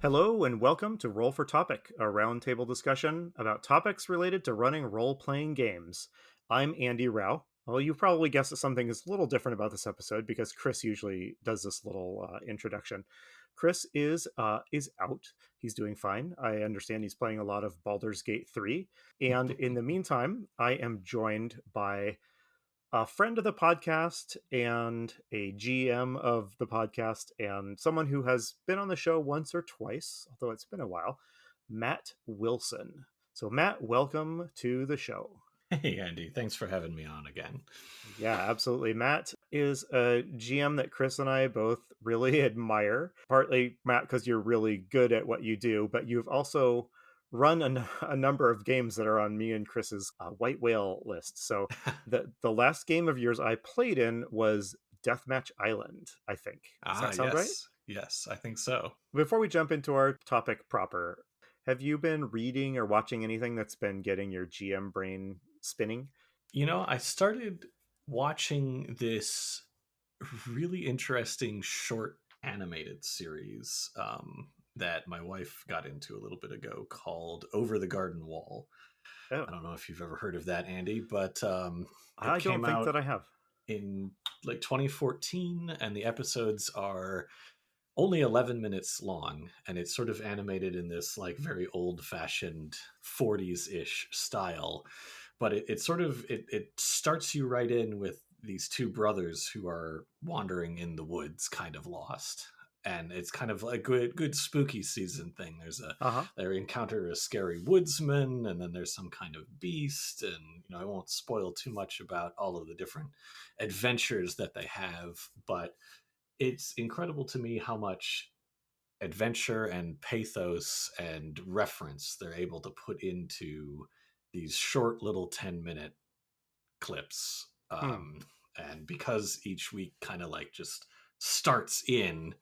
Hello and welcome to Roll for Topic, a roundtable discussion about topics related to running role-playing games. I'm Andy Rao. Well, you probably guessed that something is a little different about this episode because Chris usually does this little introduction. Chris is out. He's doing fine. I understand he's playing a lot of Baldur's Gate 3. And in the meantime, I am joined by a friend of the podcast and a GM of the podcast and someone who has been on the show once or twice, although it's been a while, Matt Wilson. So, Matt, welcome to the show. Hey, Andy. Thanks for having me on again. Yeah, absolutely. Matt is a GM that Chris and I both really admire. Partly, Matt, because you're really good at what you do, but you've also run a number of games that are on me and Chris's White Whale list. So the last game of yours I played in was Deathmatch Island, I think. Does that sound right? Yes. Yes, I think so. Before we jump into our topic proper, have you been reading or watching anything that's been getting your GM brain spinning? I started watching this really interesting short animated series that my wife got into a little bit ago called Over the Garden Wall. Oh, I don't know if you've ever heard of that, Andy, but it I don't came think out that I have. in like 2014, and the episodes are only 11 minutes long, and it's sort of animated in this like very old fashioned 40s-ish style, but it starts you right in with these two brothers who are wandering in the woods, kind of lost. And it's kind of like good spooky season thing. Uh-huh. They encounter a scary woodsman, and then there's some kind of beast, and I won't spoil too much about all of the different adventures that they have, but it's incredible to me how much adventure and pathos and reference they're able to put into these short little 10-minute clips. Hmm. And because each week kind of like just starts in,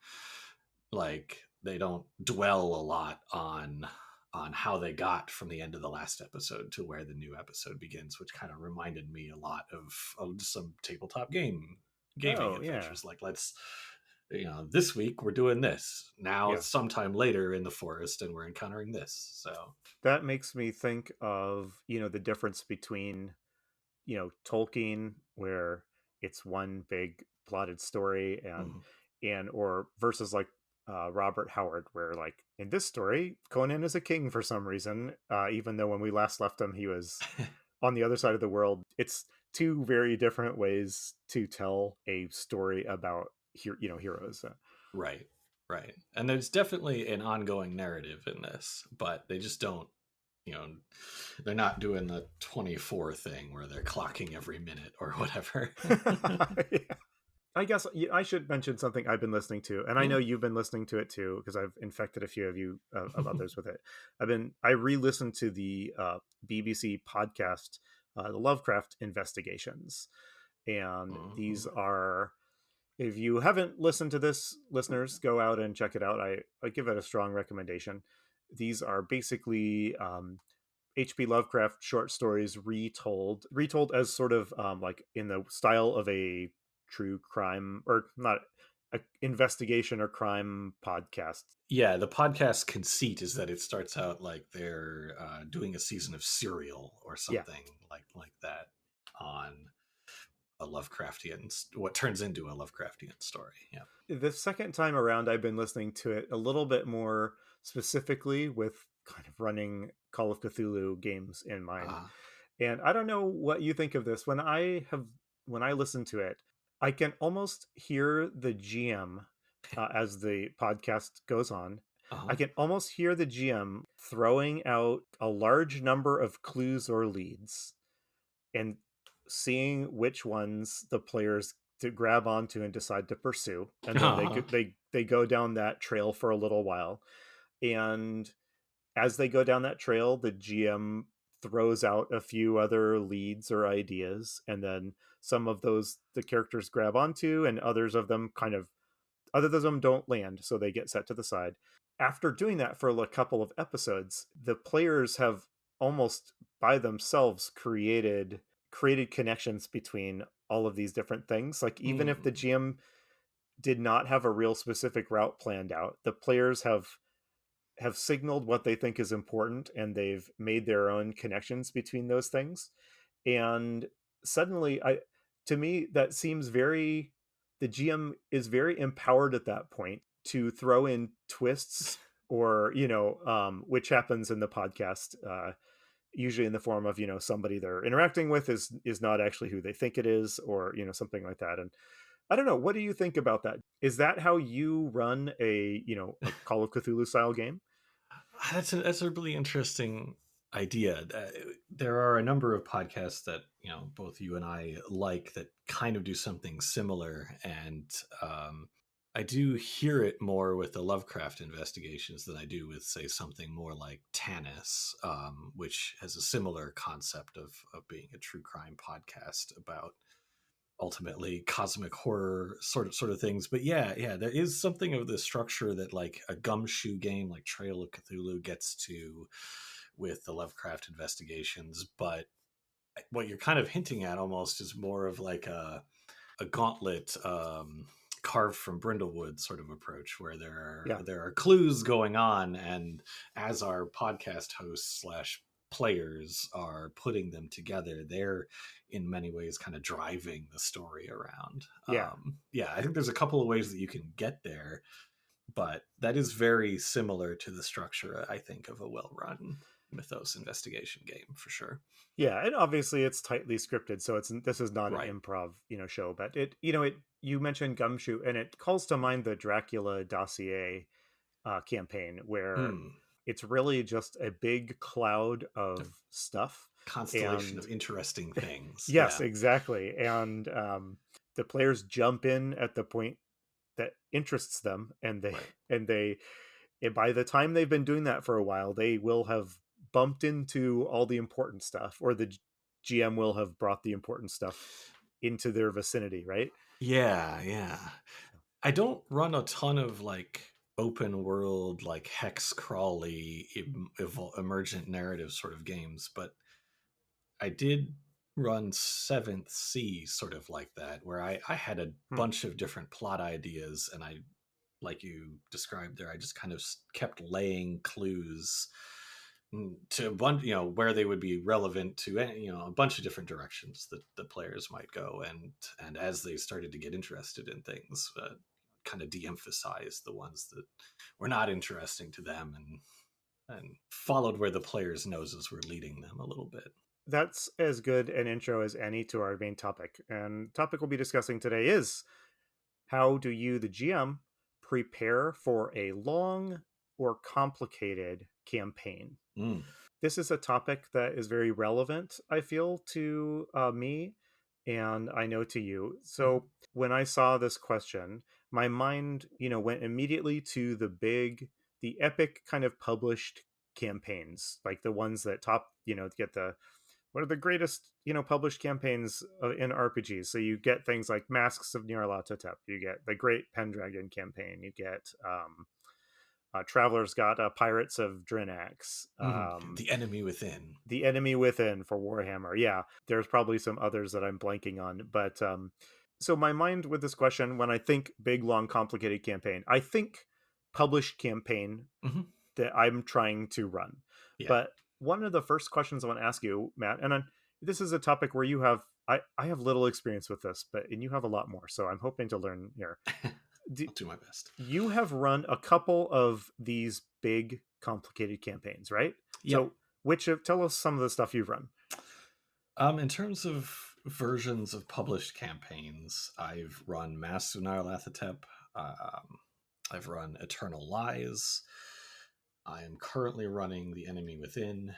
like, they don't dwell a lot on how they got from the end of the last episode to where the new episode begins, which kind of reminded me a lot of some tabletop gaming Oh, yeah. adventures. Like, let's, this week we're doing this. Now Yeah. it's sometime later in the forest and we're encountering this. So That makes me think of, the difference between, Tolkien, where it's one big plotted story, mhm. and or versus like Robert Howard, where like in this story, Conan is a king for some reason, even though when we last left him, he was on the other side of the world. It's two very different ways to tell a story about heroes. Right, right. And there's definitely an ongoing narrative in this, but they just don't, you know, they're not doing the 24 thing where they're clocking every minute or whatever. Yeah. I guess I should mention something I've been listening to, and I Yeah. know you've been listening to it too because I've infected a few of you of others with it. I re-listened to the BBC podcast, the Lovecraft Investigations, and these Mhm. are, if you haven't listened to this, listeners, go out and check it out. I give it a strong recommendation. These are basically H.P. Lovecraft short stories retold as sort of like in the style of a true crime, or not, a investigation or crime podcast. Yeah, the podcast conceit is that it starts out like they're doing a season of Serial or Yeah. something like that on a Lovecraftian, what turns into a Lovecraftian story. Yeah. The second time around, I've been listening to it a little bit more specifically with kind of running Call of Cthulhu games in mind. Uh, And I don't know what you think of this. When I listen to it, I can almost hear the GM as the podcast goes on. I uh-huh. can almost hear the GM throwing out a large number of clues or leads and seeing which ones the players to grab onto and decide to pursue, and then Uh-huh. they go down that trail for a little while, and as they go down that trail, the GM throws out a few other leads or ideas, and then some of those the characters grab onto, and others of them don't land, so they get set to the side. After doing that for a couple of episodes, the players have almost by themselves created connections between all of these different things. Like even if the Mm. GM did not have a real specific route planned out, the players have have signaled what they think is important, and they've made their own connections between those things. And suddenly, to me, that seems very, the GM is very empowered at that point to throw in twists, or, which happens in the podcast, usually in the form of, somebody they're interacting with is not actually who they think it is, or, something like that. And I don't know, what do you think about that? Is that how you run a Call of Cthulhu style game? That's a really interesting idea. There are a number of podcasts that both you and I like that kind of do something similar, and I do hear it more with the Lovecraft investigations than I do with, say, something more like Tanis, which has a similar concept of being a true crime podcast about ultimately cosmic horror sort of things. But yeah, there is something of the structure that like a gumshoe game like Trail of Cthulhu gets to with the Lovecraft investigations. But what you're kind of hinting at almost is more of like a gauntlet, carved from brindlewood sort of approach, where Yeah, there are clues going on, and as our podcast hosts slash players are putting them together, they're in many ways kind of driving the story around. yeah. Yeah, I think there's a couple of ways that you can get there, but that is very similar to the structure, I think, of a well-run mythos investigation game for sure. Yeah, and obviously it's tightly scripted, so this is not an Right. improv, show. But you mentioned Gumshoe, and it calls to mind the Dracula dossier campaign, where Mm. it's really just a big cloud A of stuff. constellation And of interesting things. yes, Yeah. exactly. And the players jump in at the point that interests them, and they Right. and they and by the time they've been doing that for a while, they will have bumped into all the important stuff, or the GM will have brought the important stuff into their vicinity, right? Yeah. I don't run a ton of like open world, like hex crawly, emergent narrative sort of games, but I did run Seventh Sea sort of like that, where I had a Hmm. bunch of different plot ideas, and I, like you described there, I just kind of kept laying clues to a bunch, where they would be relevant to, a bunch of different directions that the players might go, and as they started to get interested in things, kind of de-emphasized the ones that were not interesting to them, and followed where the players' noses were leading them a little bit. That's as good an intro as any to our main topic. And the topic we'll be discussing today is, how do you, the GM, prepare for a long or complicated campaign? Mm. This is a topic that is very relevant, I feel, to me, and I know to you. Mhm. So when I saw this question, my mind, went immediately to the epic kind of published campaigns, like the ones that get the, what are the greatest, published campaigns in RPGs. So you get things like Masks of Nyarlathotep, you get the Great Pendragon campaign, you get Traveler's got Pirates of Drinax, The enemy within. The Enemy Within for Warhammer. Yeah, there's probably some others that I'm blanking on, but so my mind with this question, when I think big, long, complicated campaign, I think published campaign Hmm. that I'm trying to run. Yeah. But one of the first questions I want to ask you, Matt, and this is a topic where I have little experience with this, and you have a lot more, so I'm hoping to learn here. Do, I'll do my best. you have run a couple of these big, complicated campaigns, right? Yep. So, tell us some of the stuff you've run. In terms of versions of published campaigns, I've run Masks of Nyarlathotep. I've run Eternal Lies. I am currently running The Enemy Within.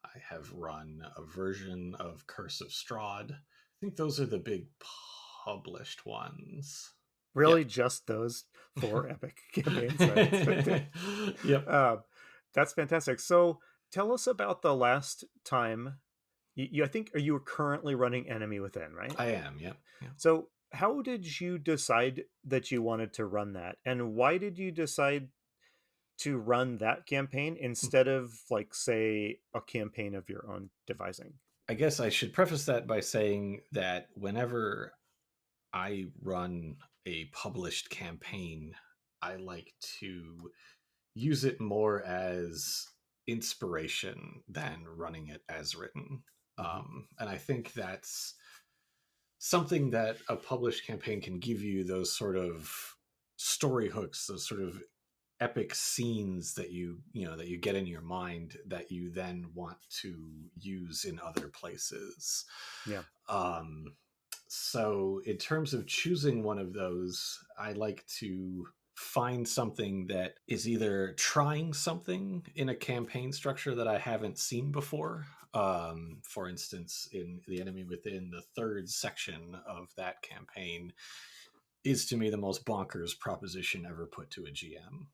I have run a version of Curse of Strahd. I think those are the big published ones. Yeah. Really, just those four epic campaigns? Yep. uh, that's fantastic. So, tell us about the last time I think, are you currently running Enemy Within, right? I am. Yep. Yeah. So, how did you decide that you wanted to run that, and why did you decide to run that campaign instead of, like, say, a campaign of your own devising? I guess I should preface that by saying that whenever I run a published campaign, I like to use it more as inspiration than running it as written. Hmm. And I think that's something that a published campaign can give you, those sort of story hooks, those sort of epic scenes that that you get in your mind that you then want to use in other places. Yeah. um so in terms of choosing one of those, I like to find something that is either trying something in a campaign structure that I haven't seen before. For instance, in The Enemy Within, the third section of that campaign is to me the most bonkers proposition ever put to a GM.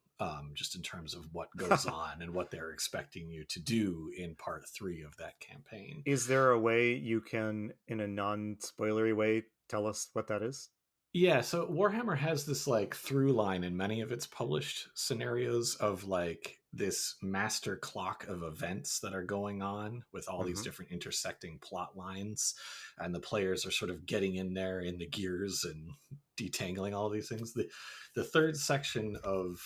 Just in terms of what goes on and what they're expecting you to do in part 3 of that campaign. Is there a way you can, in a non-spoilery way, tell us what that is? Yeah, so Warhammer has this like through line in many of its published scenarios of like this master clock of events that are going on with all these Hmm. different intersecting plot lines, and the players are sort of getting in there in the gears and detangling all these things. The third section of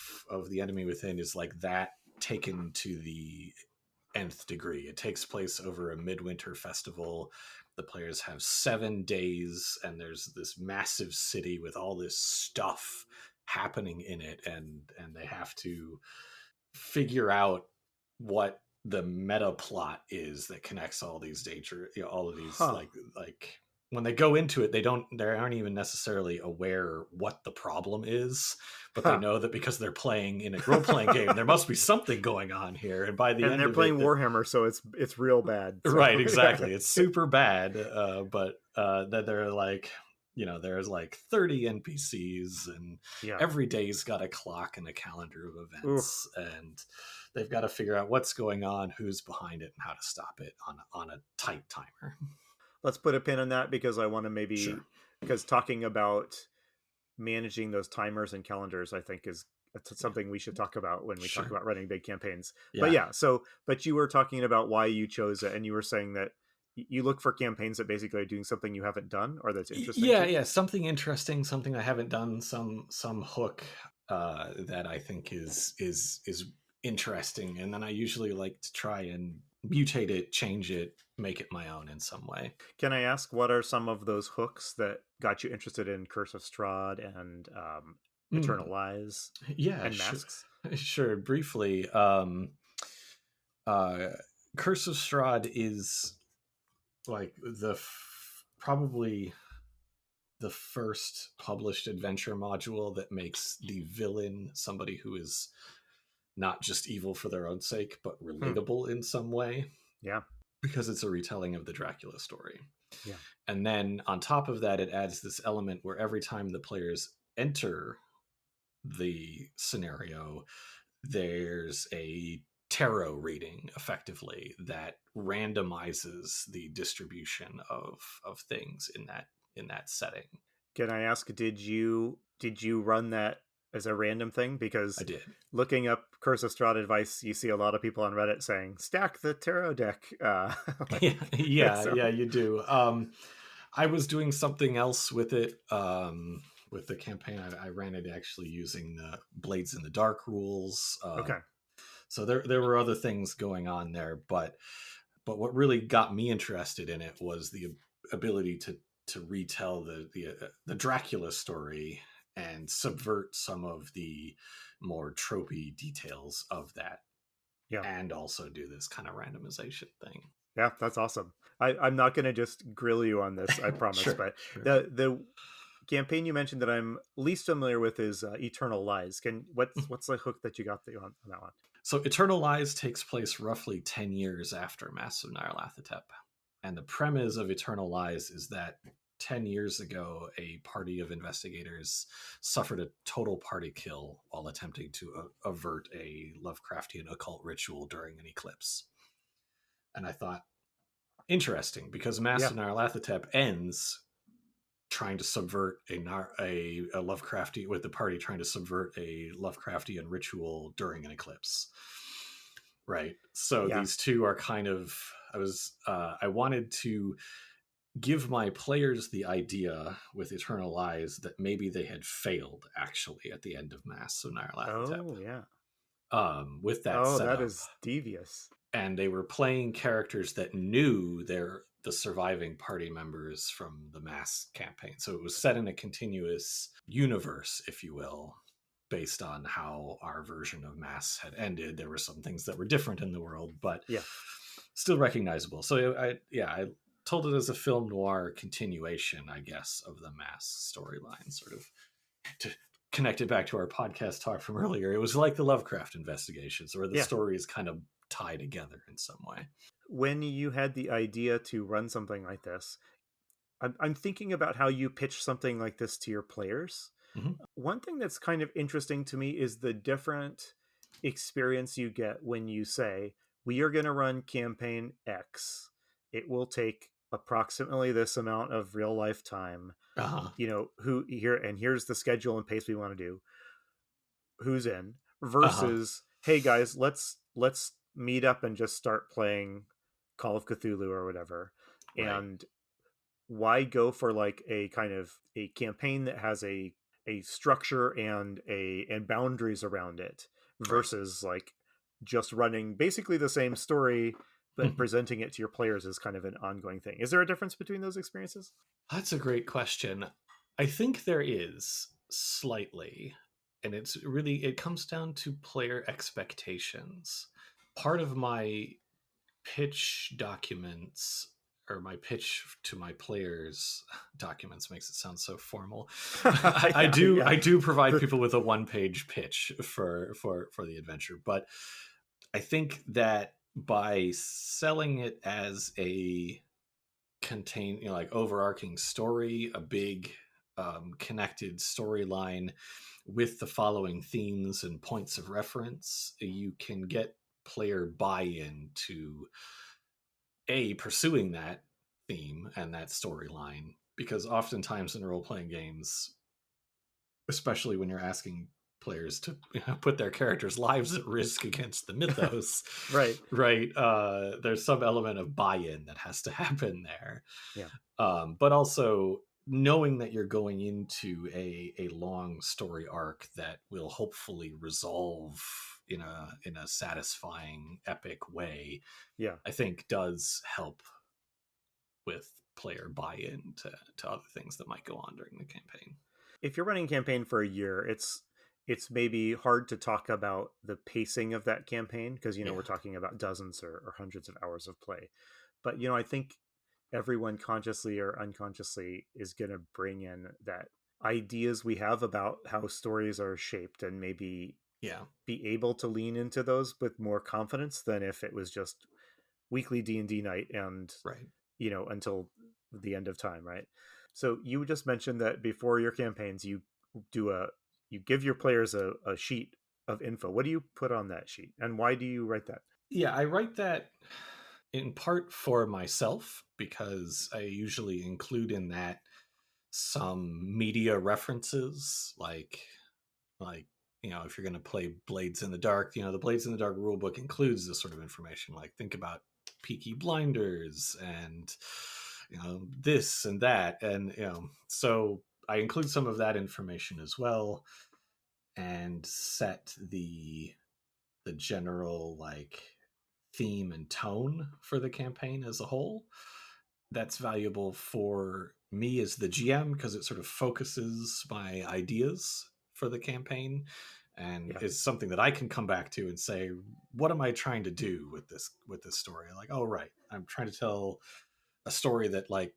The Enemy Within is like that taken to the nth degree. It takes place over a midwinter festival. The players have 7 days, and there's this massive city with all this stuff happening in it, and they have to figure out what the meta plot is that connects all these all of these Huh. like when they go into it, they aren't even necessarily aware what the problem is, but they Huh. know that because they're playing in a role playing game, there must be something going on here. And by the And end they're of it, playing Warhammer, so it's real bad. So right, yeah. exactly, it's super bad. But that they're like, there's like 30 NPCs, and Yeah. every day's got a clock and a calendar of Oof. events, and they've got to figure out what's going on, who's behind it, and how to stop it on a tight timer. Let's put a pin on that because I want to Sure, maybe, because talking about managing those timers and calendars, I think is it's yeah, something we should talk about when we talk sure, about running big campaigns. But yeah. yeah, so but you were talking about why you chose it, and you were saying that you look for campaigns that basically are doing something you haven't done or that's interesting Yeah, to you. yeah, something interesting, something I haven't done, some hook that I think is interesting, and then I usually like to try and mutate it, change it, make it my own in some way. Can I ask what are some of those hooks that got you interested in Curse of Strahd and Eternal Mm, Lies yeah, and sure, Masks? sure. Briefly, uh, Curse of Strahd is like probably the first published adventure module that makes the villain somebody who is not just evil for their own sake, but Hmm. relatable in some way, Yeah. because it's a retelling of the Dracula story. Yeah. And then on top of that, it adds this element where every time the players enter the scenario, there's a tarot reading effectively that randomizes the distribution of things in that setting. Can I ask, did you run that as a random thing? I Because did. looking up Curse of Strahd advice, you see a lot of people on Reddit saying stack the tarot deck. Yeah, Like yeah, so. yeah, you do. I was doing something else with it. With the campaign, I ran it actually using the Blades in the Dark rules. Okay. So there were other things going on there, but what really got me interested in it was the ability to retell the Dracula story and subvert some of the more tropey details of that, Yeah. and also do this kind of randomization thing. Yeah, that's awesome. I'm not going to just grill you on this, I promise. Sure, But sure. the campaign you mentioned that I'm least familiar with is Eternal Lies. Can what's the hook that you got on that one? So Eternal Lies takes place roughly 10 years after Masks of Nyarlathotep. And the premise of Eternal Lies is that 10 years ago, a party of investigators suffered a total party kill while attempting to avert a Lovecraftian occult ritual during an eclipse. And I thought, interesting, because Masks Yeah. of Nyarlathotep ends trying to subvert a Lovecraftian, with the party trying to subvert a Lovecraftian ritual during an eclipse. Right. So Yeah. these two are kind of, I wanted to give my players the idea with Eternal Lies that maybe they had failed actually at the end of Masks of Nyarlathotep. Oh, yeah. with that Oh, that setup, is devious. and they were playing characters that knew the surviving party members from the Mask campaign. So it was set in a continuous universe, if you will, based on how our version of Mass had ended. There were some things that were different in the world, but Yeah. still recognizable. So I told it as a film noir continuation, I guess, of the Mask storyline, sort of to connect it back to our podcast talk from earlier. It was like the Lovecraft investigations, where the Yeah. stories kind of tie together in some way. When you had the idea to run something like this, I'm thinking about how you pitch something like this to your players. Mm-hmm. One thing that's kind of interesting to me is the different experience you get when you say, we are going to run campaign X. It will take approximately this amount of real life time. Uh huh. Who here, and here's the schedule and pace we want to do. Who's in Uh huh. versus, hey guys, let's meet up and just start playing Call of Cthulhu or whatever. Right. And why go for like a kind of a campaign that has a structure and boundaries around it Right. versus like just running basically the same story but presenting it to your players as kind of an ongoing thing. Is there a difference between those experiences? That's a great question. I think there is slightly, and it comes down to player expectations. Part of my pitch documents, or my pitch to my players documents, makes it sound so formal. I Yeah, do yeah. I do provide people with a one-page pitch for the adventure, but I think that by selling it as a like overarching story, a big connected storyline with the following themes and points of reference, you can get player buy-in to pursuing that theme and that storyline, because oftentimes in role-playing games, especially when you're asking players to put their characters' lives at risk against the mythos, Right. right? There's some element of buy-in that has to happen there, Yeah. but also knowing that you're going into a long story arc that will hopefully resolve in a satisfying epic way, Yeah. I think does help with player buy-in to other things that might go on during the campaign. If you're running a campaign for a year, it's maybe hard to talk about the pacing of that campaign because we're Yeah. talking about dozens or hundreds of hours of play. But I think everyone consciously or unconsciously is going to bring in that ideas we have about how stories are shaped and maybe Yeah. be able to lean into those with more confidence than if it was just weekly D&D night and Right. until the end of time, right? So you just mentioned that before your campaigns do a you give your players a sheet of info. What do you put on that sheet and why do you write that? Yeah, I write that in part for myself because I usually include in that some media references, like if you're going to play Blades in the Dark, the Blades in the Dark rulebook includes this sort of information. Like, think about Peaky Blinders and this and that, and so I include some of that information as well, and set the general like theme and tone for the campaign as a whole. That's valuable for me as the GM because it sort of focuses my ideas for the campaign, and Yeah. is something that I can come back to and say, what am I trying to do with this story? Like, oh right, I'm trying to tell a story that like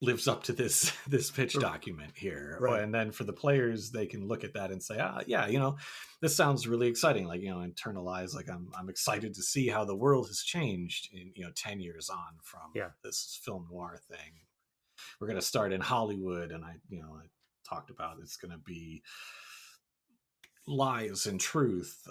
lives up to this pitch document here. Right. And then for the players, they can look at that and say, yeah, this sounds really exciting. Like, internalize, like, I'm excited to see how the world has changed in 10 years on from Yeah. this film noir thing. We're going to start in Hollywood, and I talked about it's going to be lies and truth.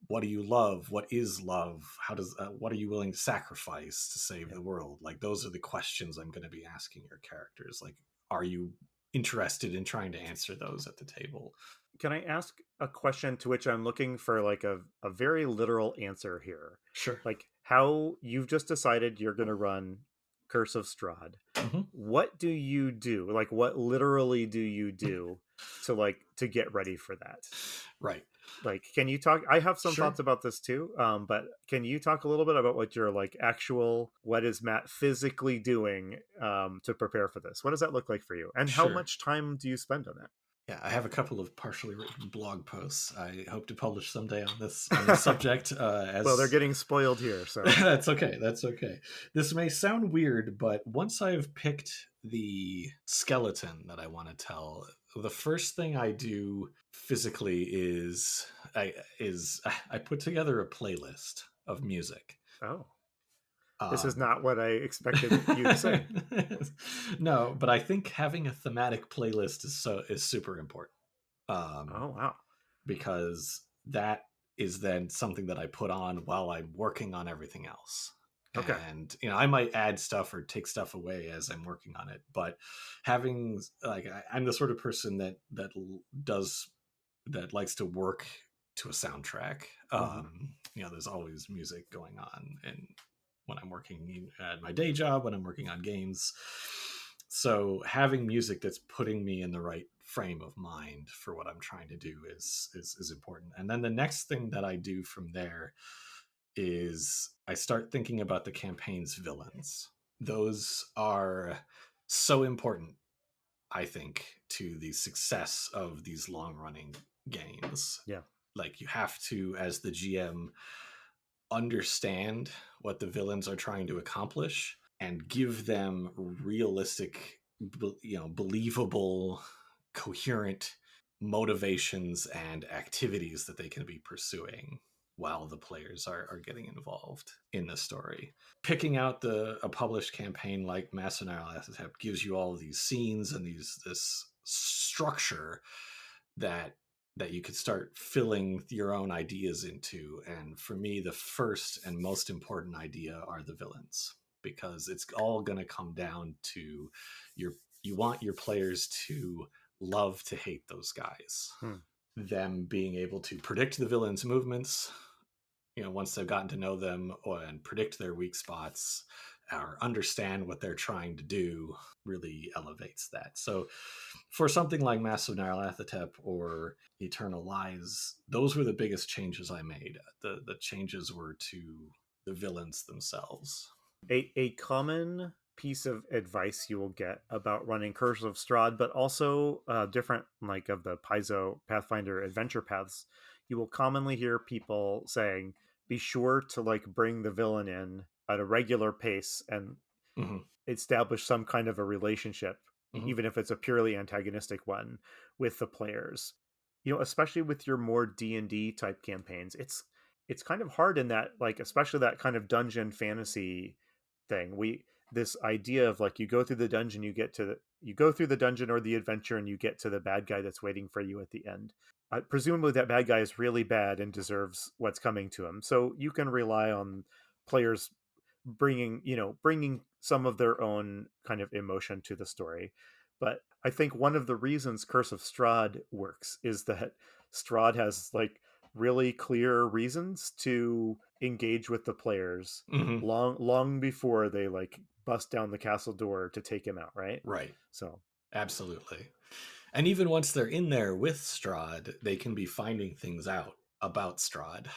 What do you love? What is love? How does what are you willing to sacrifice to save Yeah. the world? Like, those are the questions I'm going to be asking your characters. Like, are you interested in trying to answer those at the table? Can I ask a question to which I'm looking for like a very literal answer here? Sure. Like how you've just decided you're going to run Curse of Strahd. Hmm. What do you do? Like, what literally do you do to to get ready for that? Right. Like, can you talk? I have some thoughts Sure. about this too, but can you talk a little bit about what your actual, what is Matt physically doing to prepare for this? What does that look like for you, and how Sure. much time do you spend on that? Yeah, I have a couple of partially written blog posts I hope to publish someday on this subject. Well, they're As getting spoiled here, so That's okay. That's okay. This may sound weird, but once I've picked the skeleton that I want to tell, the first thing I do physically is I put together a playlist of music. oh, this is Um, not what I expected you to say. no, but I think having a thematic playlist is super important. Um, Oh wow, because that is then something that I put on while I'm working on everything else. okay, And I might add stuff or take stuff away as I'm working on it, but having I'm the sort of person does that likes to work to a soundtrack. hmm There's always music going on, and when I'm working at my day job, when I'm working on games, so having music that's putting me in the right frame of mind for what I'm trying to do is important. And then the next thing that I do from there is I start thinking about the campaign's villains. Those are so important, I think, to the success of these long running games. yeah, Like, you have to, as the GM, understand what the villains are trying to accomplish and give them realistic, believable, coherent motivations and activities that they can be pursuing while the players are getting involved in the story. Picking out a published campaign like Masks of Nyarlathotep gives you all of these scenes and this structure that you could start filling your own ideas into. And for me, the first and most important idea are the villains, because it's all going to come down to you want your players to love to hate those guys, hmm. them being able to predict the villains' movements, once they've gotten to know them, and predict their weak spots or understand what they're trying to do, really elevates that. So for something like Masks of Nyarlathotep or Eternal Lies, those were the biggest changes I made. The changes were to the villains themselves. A common piece of advice you will get about running Curse of Strahd, but also different of the Paizo Pathfinder adventure paths, you will commonly hear people saying, "Be sure to bring the villain in at a regular pace and Hmm. establish some kind of a relationship, Hmm. even if it's a purely antagonistic one, with the players." Especially with your more D&D type campaigns, it's kind of hard in that, especially that kind of dungeon fantasy thing. We This idea of you go through the dungeon, you go through the dungeon or the adventure, and you get to the bad guy that's waiting for you at the end. Presumably that bad guy is really bad and deserves what's coming to him, so you can rely on players bringing some of their own kind of emotion to the story. But I think one of the reasons Curse of Strahd works is that Strahd has really clear reasons to engage with the players Hmm. long before they bust down the castle door to take him out, right? Right. So Absolutely. And even once they're in there with Strahd, they can be finding things out about Strahd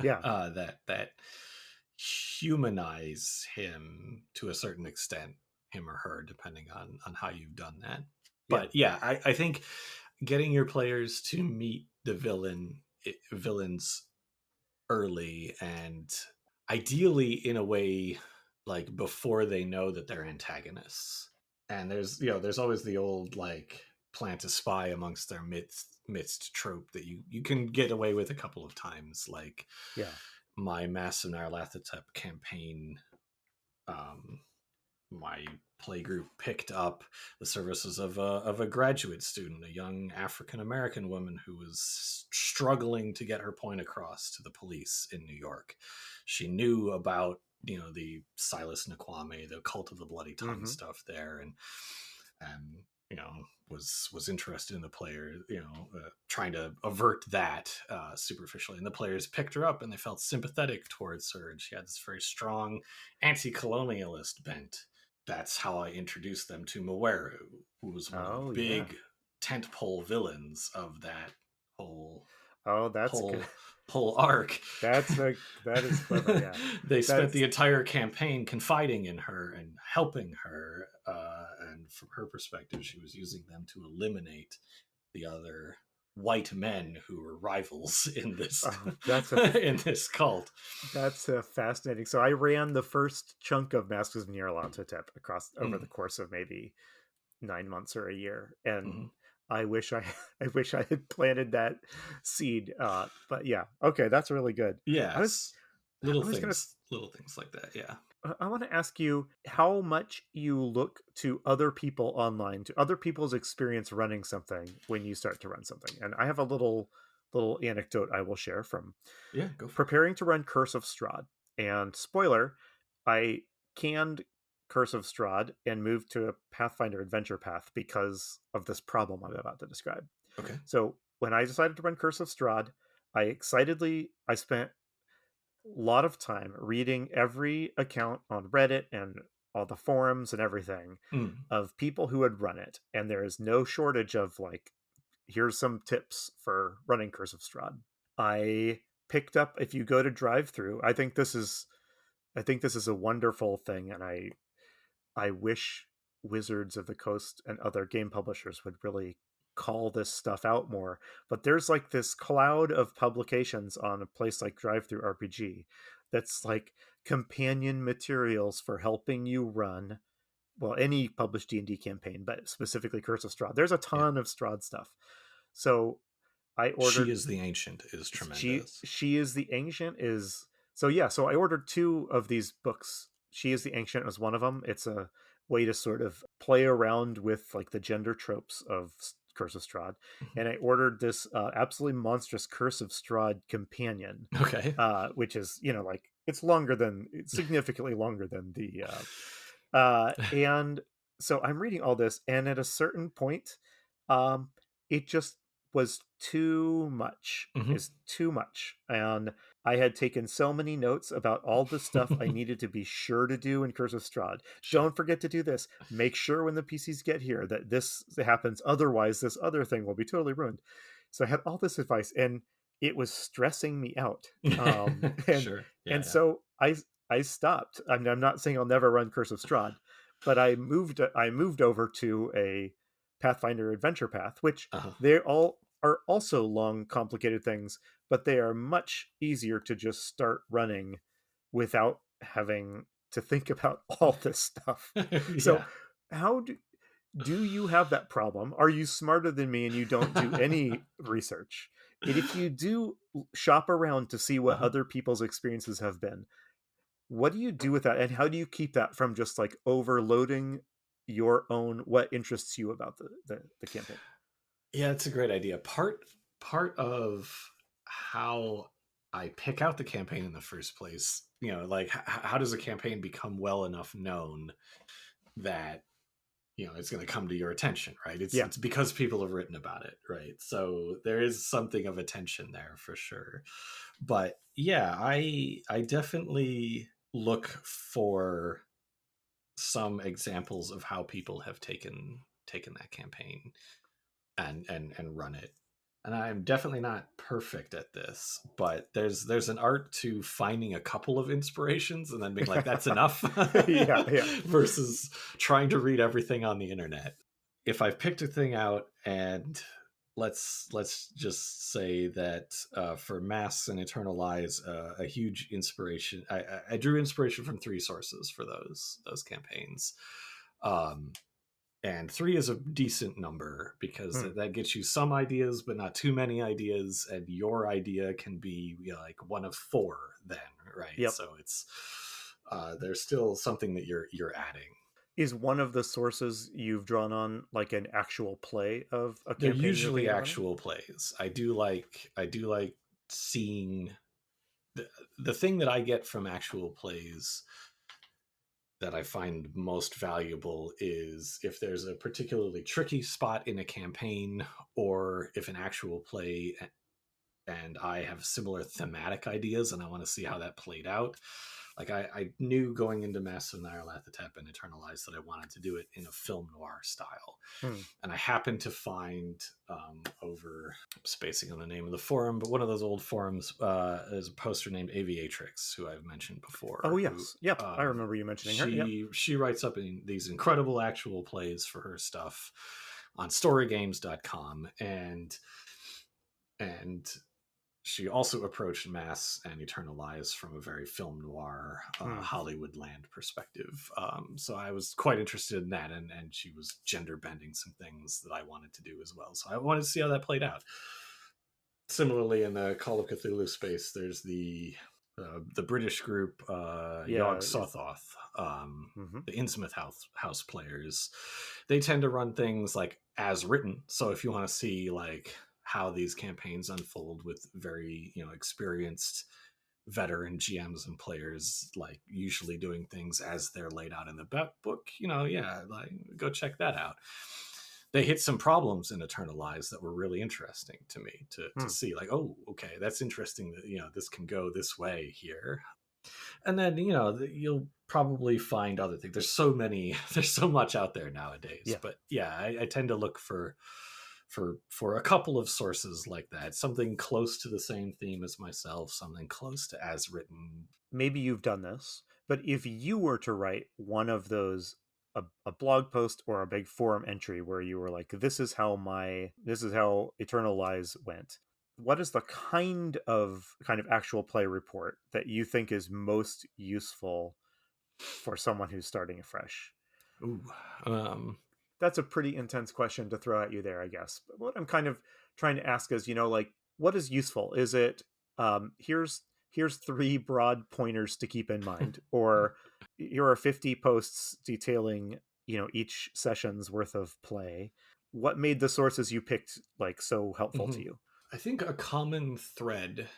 yeah, that humanize him to a certain extent, him or her, depending on how you've done that. yeah. But yeah, I think getting your players to meet the villains early, and ideally in a way like before they know that they're antagonists. And there's always the old plant a spy amongst their midst trope that you can get away with a couple of times, like Yeah. my Masks of Nyarlathotep campaign. um my playgroup picked up the services of a graduate student, a young African American woman who was struggling to get her point across to the police in New York. She knew about the Silas Nakwame, the Cult of the Bloody Tongue Mm-hmm. stuff there, and was interested in the player, trying to avert that superficially. And the players picked her up and they felt sympathetic towards her. And she had this very strong anti-colonialist bent. That's how I introduced them to Maweru, who was one of the Oh yeah. big tentpole villains of that whole Oh, that's good. whole whole arc. That is clever. Yeah. They spent the That's entire campaign confiding in her and helping her, and from her perspective, she was using them to eliminate the other white men who were rivals in this that's a in this cult. That's fascinating. So I ran the first chunk of Masks of Nyarlathotep across over the Mm, course of maybe 9 months or a year, and mhm. I wish I I wish I had planted that seed. But yeah, okay, that's really good. I was Yes, I was gonna little things like that. Yeah. I want to ask you how much you look to other people online, to other people's experience running something when you start to run something. And I have a little anecdote I will share from Yeah, go for it. preparing to run Curse of Strahd. And spoiler, I canned Curse of Strahd and moved to a Pathfinder adventure path because of this problem I'm about to describe. Okay. So when I decided to run Curse of Strahd, I spent a lot of time reading every account on Reddit and all the forums and everything Mm. of people who had run it. And there is no shortage of like, here's some tips for running Curse of Strahd. I picked up if you go to drive through, I think this is a wonderful thing, and I wish Wizards of the Coast and other game publishers would really call this stuff out more. But there's like this cloud of publications on a place like Drive Through RPG that's like companion materials for helping you run well any published D&D campaign, but specifically Curse of Strahd. There's a Yeah. ton of Strahd stuff. So I She ordered is the ancient is tremendous. she is the ancient is so yeah, so I ordered two of these books. She is the ancient was one of them. It's a way to sort of play around with like the gender tropes of Curse of Strahd. Mhm. And I ordered this absolutely monstrous Curse of Strahd companion, Okay. which is like it's significantly longer than the and so I'm reading all this, and at a certain point, um, it just was too much. Mhm. Is too much, and I had taken so many notes about all the stuff I needed to be sure to do in Curse of Strahd. Sure. Don't forget to do this. Make sure when the PCs get here that this happens. Otherwise, this other thing will be totally ruined. So I had all this advice, and it was stressing me out. And Sure. Yeah, and yeah. so I stopped. I'm not saying I'll never run Curse of Strahd, but I moved over to a Pathfinder adventure path, which Uh-huh. they all are also long, complicated things, but they are much easier to just start running without having to think about all this stuff. So, Yeah. how do you have that problem? Are you smarter than me and you don't do any research? And if you do shop around to see what Uh-huh. other people's experiences have been, what do you do with that, and how do you keep that from just like overloading your own what interests you about the campaign? Yeah, it's a great idea. Part of how I pick out the campaign in the first place, like how does a campaign become well enough known that it's going to come to your attention, right? it's Yeah. it's because people have written about it, right? So there is something of attention there for sure. But yeah, I definitely look for some examples of how people have taken that campaign and run it. And I'm definitely not perfect at this, but there's an art to finding a couple of inspirations and then being like, that's enough, Yeah, yeah. versus trying to read everything on the internet. If I've picked a thing out, and let's just say that for Masks and Eternal Lies, a huge inspiration. I drew inspiration from three sources for those campaigns. Um, and three is a decent number because Hmm. that gets you some ideas but not too many ideas, and your idea can be like one of four then, right? Yep. So it's there's still something that you're adding. Is one of the sources you've drawn on like an actual play of a They're campaign you're usually thinking of running? actual plays. I do like seeing the thing that I get from actual plays. that I find most valuable is if there's a particularly tricky spot in a campaign, or if an actual play and I have similar thematic ideas and I want to see how that played out. Like I knew going into Masks of Nyarlathotep and Eternalized that I wanted to do it in a film noir style. Hmm. And I happened to find over spacing on the name of the forum, but one of those old forums is a poster named Aviatrix, who I've mentioned Oh before, who yes, yep, I remember you mentioning her. Yep. she writes up in these incredible actual plays for her stuff on storygames.com, and she also approached Mass and Eternalize from a very film noir Hmm. Hollywood land perspective. So I was quite interested in that, and she was gender bending some things that I wanted to do as well. So I wanted to see how that played out. Similarly, in the Call of Cthulhu space, there's the British group Yog Yeah. Sothoth, Mm-hmm. the Innsmouth house players. They tend to run things like as written. So if you want to see like how these campaigns unfold with very experienced veteran GMs and players, like usually doing things as they're laid out in the book, yeah, like go check that out. They hit some problems in Eternalized that were really interesting to me to Hmm. see, like, oh, okay, that's interesting that this can go this way here. And then you'll probably find other things. There's so many, there's so much out there nowadays. Yeah. But yeah, I tend to look for a couple of sources like that, something close to the same theme as myself, something close to as written. Maybe you've done this, but if you were to write one of those, a blog post or a big forum entry where you were like, this is how Eternal Lies went, what is the kind of actual play report that you think is most useful for someone who's starting afresh? Ooh, um, That's a pretty intense question to throw at you there, I guess. But what I'm kind of trying to ask is, like, what is useful? Is it, here's three broad pointers to keep in mind, or here are 50 posts detailing, each session's worth of play? What made the sources you picked like so helpful to mhm. you? I think a common thread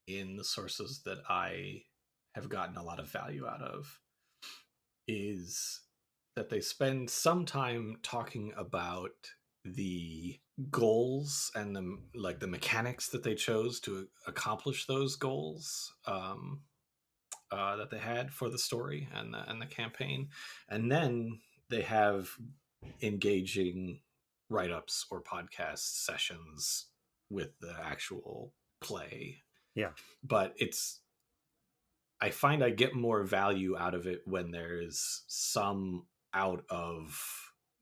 in the sources that I have gotten a lot of value out of is that they spend some time talking about the goals and the mechanics that they chose to accomplish those goals, that they had for the story and the campaign, and then they have engaging write-ups or podcast sessions with the actual play. Yeah. But I find I get more value out of it when there's some out of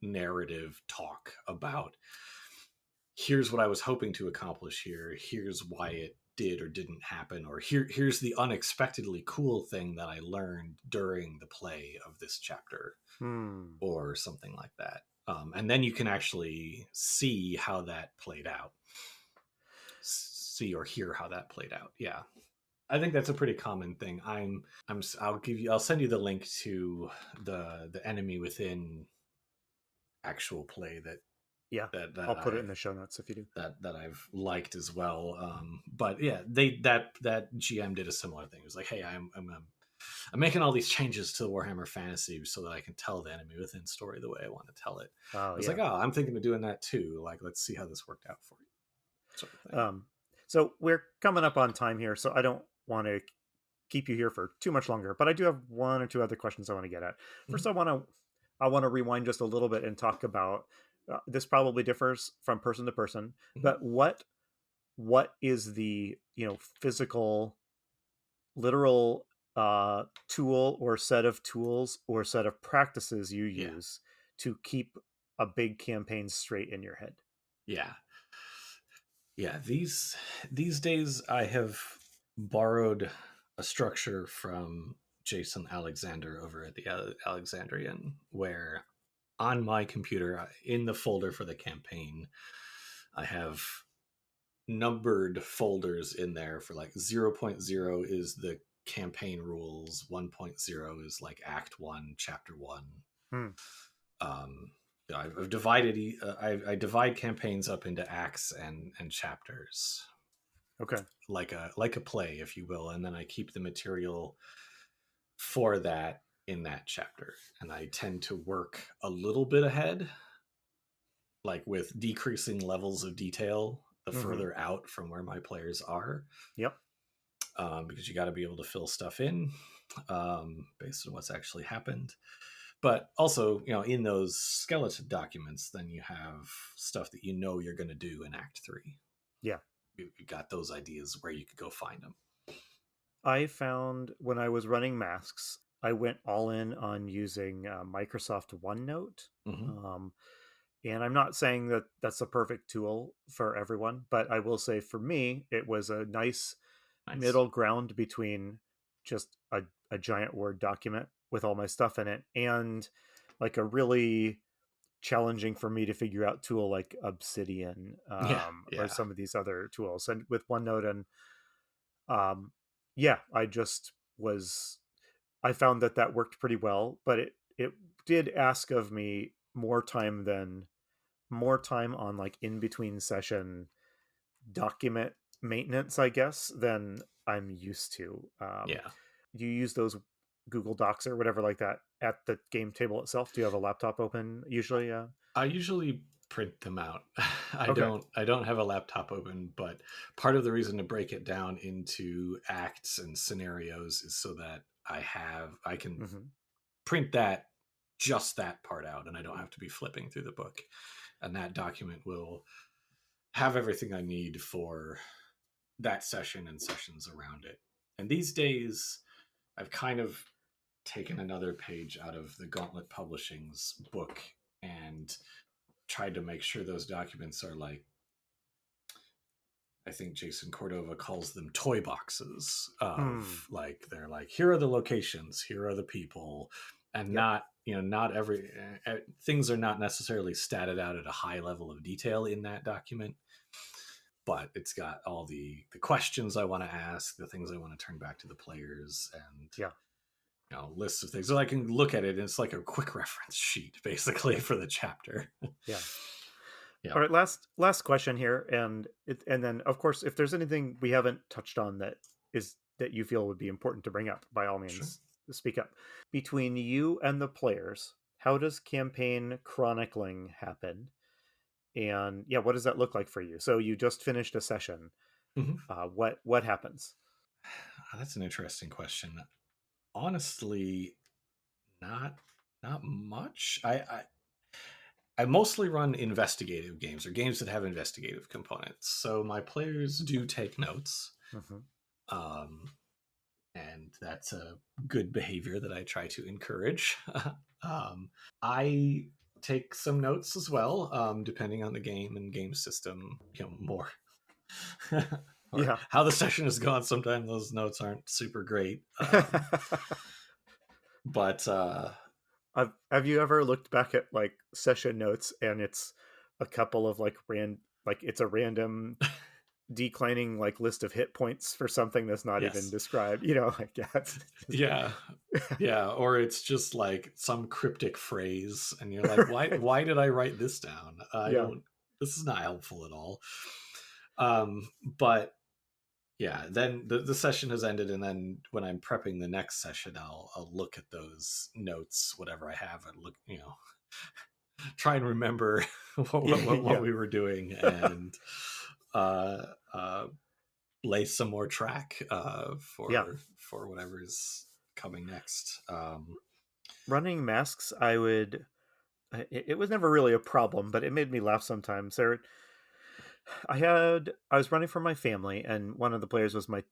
narrative talk about, here's what I was hoping to accomplish here, here's why it did or didn't happen, or here's the unexpectedly cool thing that I learned during the play of this chapter, Hmm. or something like that. And then you can actually see how that played out, see or hear how that played out. Yeah, I think that's a pretty common thing. I'll send you the link to the Enemy Within actual play that Yeah. that I'll that put it I in the show notes if you do. that I've liked as well. But yeah, that GM did a similar thing. It was like, hey, I'm making all these changes to Warhammer Fantasy so that I can tell the Enemy Within story the way I want to tell it. I Oh, was like, yeah. oh, I'm thinking of doing that too. Like, let's see how this worked out for you, sort of thing. Um, so we're coming up on time here, so I don't want to keep you here for too much longer, but I do have one or two other questions I want to get at. First, Mhm. I want to rewind just a little bit and talk about, this probably differs from person to person, Mhm. but what is the, physical, literal, tool or set of tools or set of practices you Yeah, use to keep a big campaign straight in your head? yeah, yeah. These days, I have borrowed a structure from Jason Alexander over at the Alexandrian, where on my computer, in the folder for the campaign, I have numbered folders in there for like 0.0 is the campaign rules, 1.0 is like Act 1, Chapter 1. Hmm. Um, I've divided, I divide campaigns up into acts and chapters, Okay. like a play, if you will, and then I keep the material for that. in that chapter, and I tend to work a little bit ahead, like with decreasing levels of detail the Hmm. further out from where my players are, Yep. because you got to be able to fill stuff in based on what's actually happened. But also, in those skeleton documents, then you have stuff that you're going to do in Act 3. Yeah. You got those ideas where you could go find them. I found when I was running Masks, I went all in on using Microsoft OneNote. Mm-hmm. Um, and I'm not saying that that's a perfect tool for everyone, but I will say for me, it was a nice Nice. middle ground between just a giant Word document with all my stuff in it and like a really challenging for me to figure out tool like Obsidian, Yeah, or yeah, some of these other tools. And with OneNote and yeah, I just was I found that that worked pretty well, but it did ask of me more time on like in between session document maintenance, I guess, than I'm used to. yeah. Do you use those Google Docs or whatever like that at the game table itself? Do you have a laptop open usually? I usually print them out. I Okay. don't I don't have a laptop open, but part of the reason to break it down into acts and scenarios is so that I can Hmm. print that just that part out, and I don't have to be flipping through the book. And that document will have everything I need for that session and sessions around it. And these days I've kind of taken another page out of the Gauntlet Publishing's book and tried to make sure those documents are like, I think Jason Cordova calls them toy boxes Hmm. of like, they're like, here are the locations, here are the people, and Yep. not every things are not necessarily statted out at a high level of detail in that document, but it's got all the questions I want to ask, the things I want to turn back to the players, and Yeah. lists of things, so I can look at it. And it's like a quick reference sheet basically for the chapter. Yeah. Yeah, All right, last question here, and then of course, if there's anything we haven't touched on that you feel would be important to bring up, by all sure. means, speak up. Between you and the players, how does campaign chronicling happen? And yeah, what does that look like for you? So you just finished a session. Mm-hmm. What happens? That's an interesting question. Honestly, not not much. I mostly run investigative games, or games that have investigative components. So my players do take notes, Hmm. um, and that's a good behavior that I try to encourage. um, I take some notes as well, depending on the game and game system. More or Yeah. how the session has gone. Sometimes those notes aren't super great, but Have you ever looked back at like session notes and it's a couple of like it's a random declining like list of hit points for something that's not even yes, described, like yeah, it's just yeah, yeah, or it's just like some cryptic phrase, and you're like, right. why did I write this down? I Yeah. don't. This is not helpful at all. But yeah, then the session has ended, and then when I'm prepping the next session, I'll look at those notes, whatever I have, and look, try and remember what Yeah. we were doing, and uh, uh, lay some more track Yeah. for whatever's coming next. Running masks, it was never really a problem, but it made me laugh sometimes. I was running for my family, and one of the players was my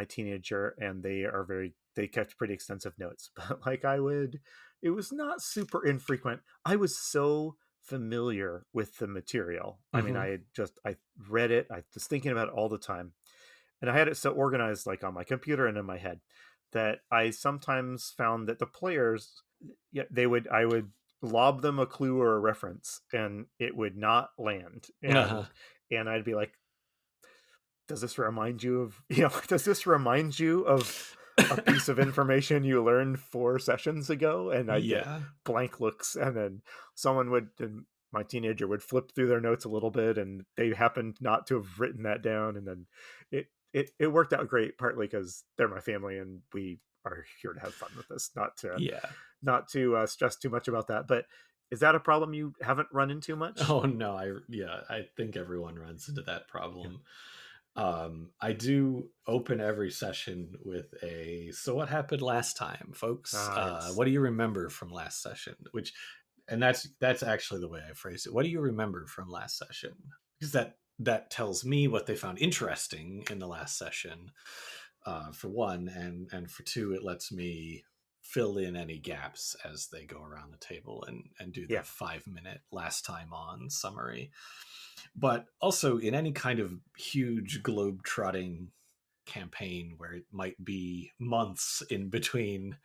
teenager, and they kept pretty extensive notes. But like it was not super infrequent. I was so familiar with the material. I mean, Mhm. I read it. I was thinking about it all the time, and I had it so organized, like on my computer and in my head, that I sometimes found that the players, yeah, I would lob them a clue or a reference, and it would not land, Uh-huh. and I'd be like, does this remind you of does this remind you of a piece of information you learned 4 sessions ago? And I'd get Yeah. blank looks, and then my teenager would flip through their notes a little bit, and they happened not to have written that down, and then it worked out great, partly because they're my family and we are here to have fun with this, Yeah. not to stress too much about that. But is that a problem you haven't run into much? Oh no, I think everyone runs into that Yeah. problem. I do open every session with a "So what happened last time, folks? Ah, yes. What do you remember from last session?" Which, and that's actually the way I phrase it. What do you remember from last session? Because that tells me what they found interesting in the last session, for one, and for two, it lets me fill in any gaps as they go around the table and do the Yeah. 5 minute last time on summary. But also in any kind of huge globe trotting campaign where it might be months in between,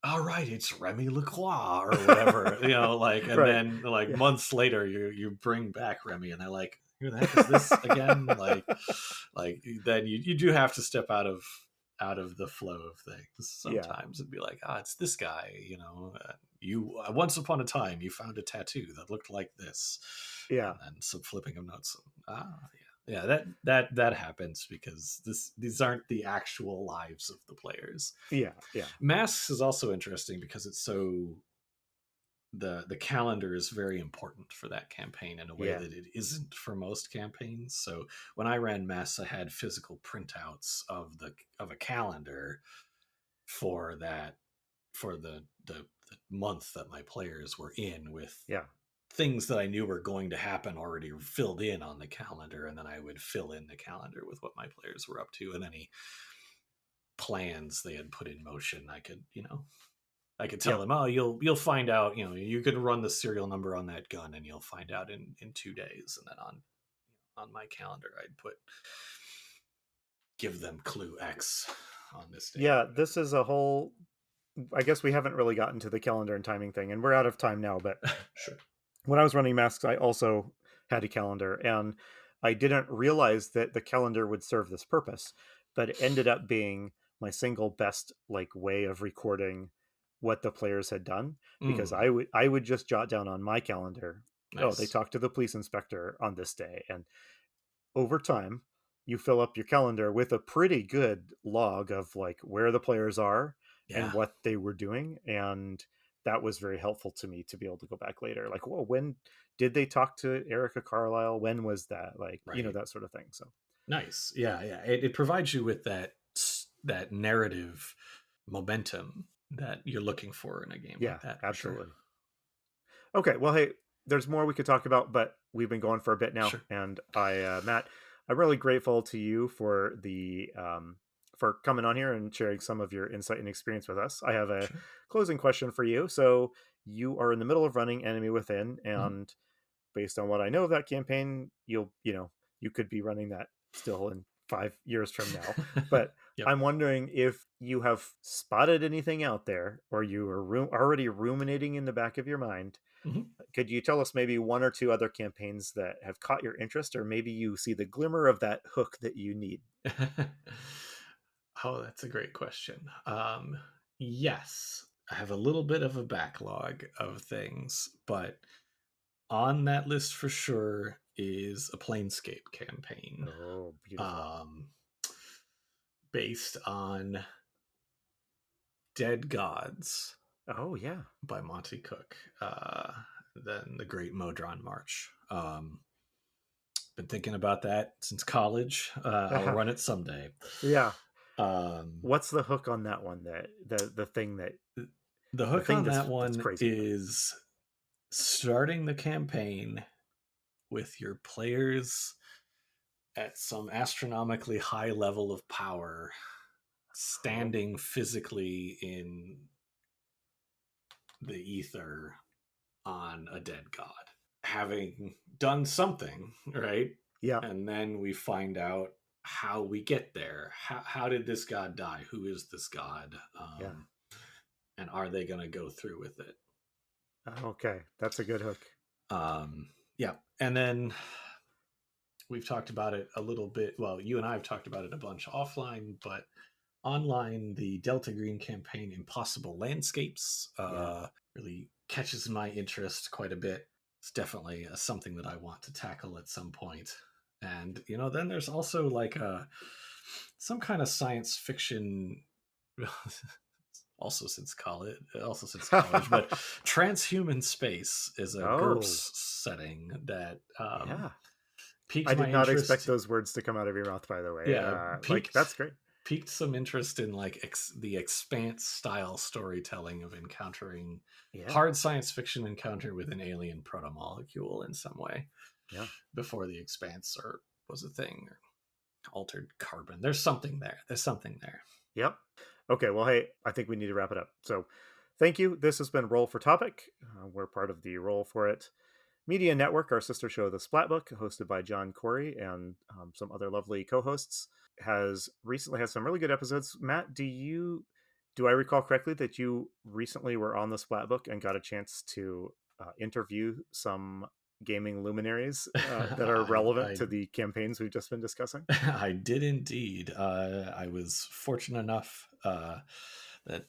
all right, it's Remy Lacroix or whatever, like, and Right. then like Yeah. months later you bring back Remy and they're like, who the heck is this again? Like then you do have to step out of the flow of things Yeah. sometimes and be like, ah, it's this guy, you once upon a time you found a tattoo that looked like this, Yeah. and then some flipping of notes. Yeah, that happens because these aren't the actual lives of the players. Yeah. Yeah. Masks is also interesting because it's so the calendar is very important for that campaign in a way Yeah. that it isn't for most campaigns. So when I ran Masks, I had physical printouts of a calendar for that for the month that my players were in, with Yeah. things that I knew were going to happen already filled in on the calendar, and then I would fill in the calendar with what my players were up to and any plans they had put in motion. I could tell Yeah. them, oh, you'll find out, you can run the serial number on that gun and you'll find out in 2 days. And then on my calendar I'd put, give them clue X on this day or Yeah. This whatever. is a whole. I guess we haven't really gotten to the calendar and timing thing, and we're out of time now. But Sure. when I was running Masks, I also had a calendar, and I didn't realize that the calendar would serve this purpose, but it ended up being my single best like way of recording what the players had done, because Mm, I would just jot down on my calendar, oh, they nice. talked to the police inspector on this day, and over time you fill up your calendar with a pretty good log of like where the players are and Yeah. what they were doing. And that was very helpful to me to be able to go back later, like, well, when did they talk to Erica Carlisle, when was that, like, Right. that sort of thing. So Nice. Yeah. Yeah. It provides you with that narrative momentum that you're looking for in a game yeah, like that, for sure. absolutely. Okay, well, hey, there's more we could talk about, but we've been going for a bit now, Sure. and Matt, I'm really grateful to you for coming on here and sharing some of your insight and experience with us. I have a Sure. closing question for you. So you are in the middle of running Enemy Within, Mhm. and based on what I know of that campaign, you could be running that still in 5 years from now. But Yep. I'm wondering if you have spotted anything out there, or you are already ruminating in the back of your mind. Mhm. Could you tell us maybe one or two other campaigns that have caught your interest, or maybe you see the glimmer of that hook that you need? Oh, that's a great question. Yes, I have a little bit of a backlog of things, but on that list for sure is a Planescape campaign, Oh, beautiful. um, based on Dead Gods Oh, yeah. by Monty Cook, then the Great Modron March. Been thinking about that since college. I'll run it someday. Yeah. Um, What's the hook on that one? That the thing that the the hook thing on that's that that's one crazy about it. is starting the campaign with your players at some astronomically high level of power, Oh, standing physically in the ether on a dead god, having done something, right? yeah, And then we find out how we get there. How did this god die? Who is this god? yeah. And are they going to go through with it? Okay, that's a good hook. Yeah. And then we've talked about it a little bit. Well, you and I have talked about it a bunch offline, but online, the Delta Green campaign, Impossible Landscapes, Yeah, really catches my interest quite a bit. It's definitely something that I want to tackle at some point. And then there's also like some kind of science fiction also since college, but transhuman space is a Oh, GURPS setting that yeah. I piqued my did not expect interest. those words to come out of your mouth, by the way. Yeah, Like, that's great. piqued some interest in like the expanse style storytelling of encountering Yeah, hard science fiction encounter with an alien protomolecule in some way yeah. before the expanse or was a thing, or altered carbon. There's something there. There's something there. Yep. Okay, well, hey, I think we need to wrap it up. So, thank you. This has been Roll for Topic. We're part of the Roll for It Media Network, our sister show, The Splatbook, hosted by John Corey and some other lovely co-hosts, has recently had some really good episodes. Matt, do I recall correctly that you recently were on The Splatbook and got a chance to interview some gaming luminaries that are I, relevant I to the campaigns we've just been discussing? I did indeed. I was fortunate enough that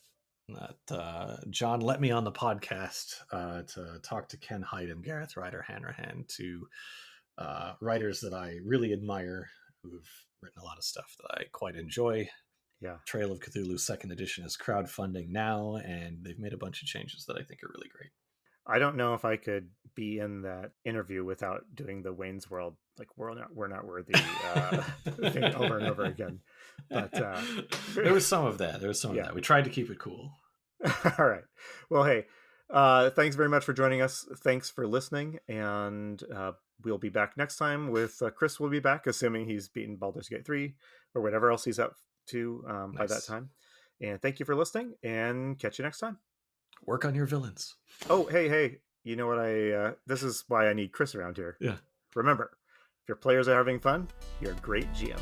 John let me on the podcast to talk to Ken Hyde and Gareth Ryder Hanrahan, two writers that I really admire, who've written a lot of stuff that I quite enjoy. Yeah. Trail of Cthulhu Second Edition is crowdfunding now, and they've made a bunch of changes that I think are really great. I don't know if I could be in that interview without doing the Wayne's World, like we're not worthy thing over and over again. But There was some of that. There was some of yeah. that. We tried to keep it cool. All right. Well, hey, thanks very much for joining us. Thanks for listening, and we'll be back next time with Chris. Will be back, assuming he's beaten Baldur's Gate 3 or whatever else he's up to by that Nice. time. And thank you for listening, and catch you next time. Work on your villains. Oh, hey, you know what? This is why I need Chris around here. Yeah. Remember, if your players are having fun, you're a great GM.